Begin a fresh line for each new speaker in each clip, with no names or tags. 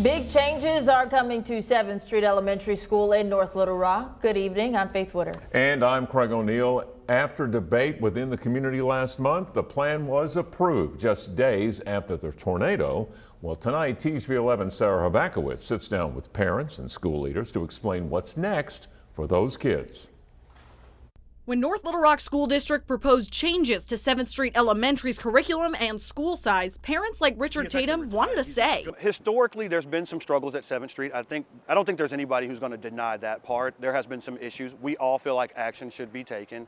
Big changes are coming to 7th Street Elementary School in North Little Rock. Good evening, I'm Faith Wooder.
And I'm Craig O'Neill. After debate within the community last month, the plan was approved just days after the tornado. Well, tonight, TSV 11 Sarah Habakowitz sits down with parents and school leaders to explain what's next for those kids.
When North Little Rock School District proposed changes to 7th Street Elementary's curriculum and school size, parents like Richard Tatum wanted to say.
Historically, there's been some struggles at 7th Street. I don't think there's anybody who's going to deny that part. There has been some issues. We all feel like action should be taken.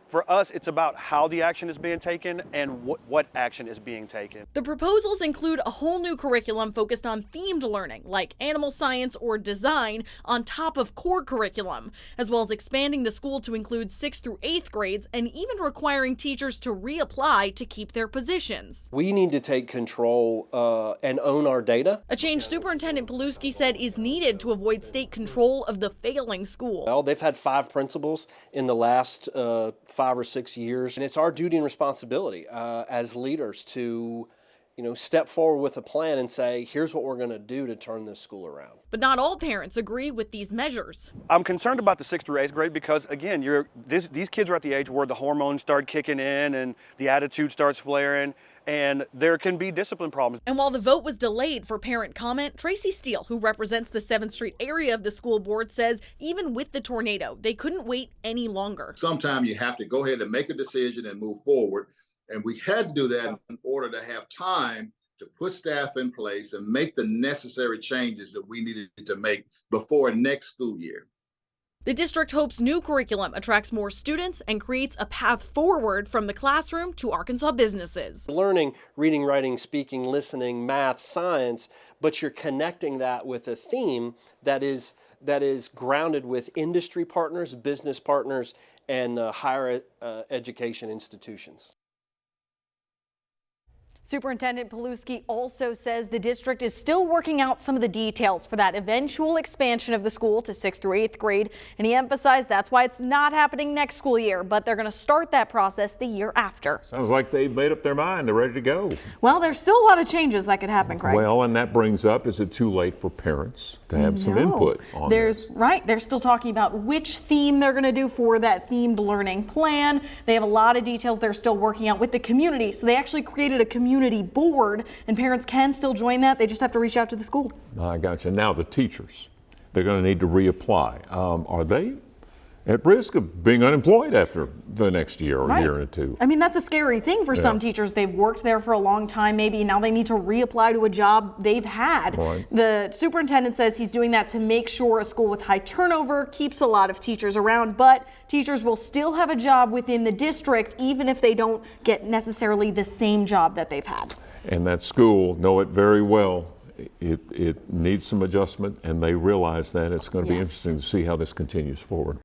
For us, it's about how the action is being taken and what action is being taken.
The proposals include a whole new curriculum focused on themed learning, like animal science or design, on top of core curriculum, as well as expanding the school to include 6th through 8th grades and even requiring teachers to reapply to keep their positions.
We need to take control and own our data.
A change Superintendent Paluski said is needed to avoid state control of the failing school.
Well, they've had 5 principals in the last 5 or 6 years, and it's our duty and responsibility as leaders to, step forward with a plan and say, here's what we're going to do to turn this school around.
But not all parents agree with these measures.
I'm concerned about the 6th through 8th grade because, again, these kids are at the age where the hormones start kicking in and the attitude starts flaring, and there can be discipline problems.
And while the vote was delayed for parent comment, Tracy Steele, who represents the 7th Street area of the school board, says even with the tornado, they couldn't wait any longer.
Sometimes you have to go ahead and make a decision and move forward. And we had to do that in order to have time to put staff in place and make the necessary changes that we needed to make before next school year.
The district hopes new curriculum attracts more students and creates a path forward from the classroom to Arkansas businesses.
Learning, reading, writing, speaking, listening, math, science, but you're connecting that with a theme that is grounded with industry partners, business partners, and higher education institutions.
Superintendent Paluski also says the district is still working out some of the details for that eventual expansion of the school to 6th through 8th grade. And he emphasized that's why it's not happening next school year, but they're going to start that process the year after.
Sounds like they've made up their mind. They're ready to go.
Well, there's still a lot of changes that could happen, Craig.
Well, and that brings up, is it too late for parents to have some input on this?
Right. They're still talking about which theme they're going to do for that themed learning plan. They have a lot of details they're still working out with the community. So they actually created a community board, and parents can still join that. They just have to reach out to the school.
I got you. Now the teachers, they're going to need to reapply. Are they at risk of being unemployed after the next year or year or two?
I mean, that's a scary thing for some teachers. They've worked there for a long time. Maybe now they need to reapply to a job they've had.
Right.
The superintendent says he's doing that to make sure a school with high turnover keeps a lot of teachers around, but teachers will still have a job within the district even if they don't get necessarily the same job that they've had.
And that school know it very well. It needs some adjustment, and they realize that. It's going to be interesting to see how this continues forward.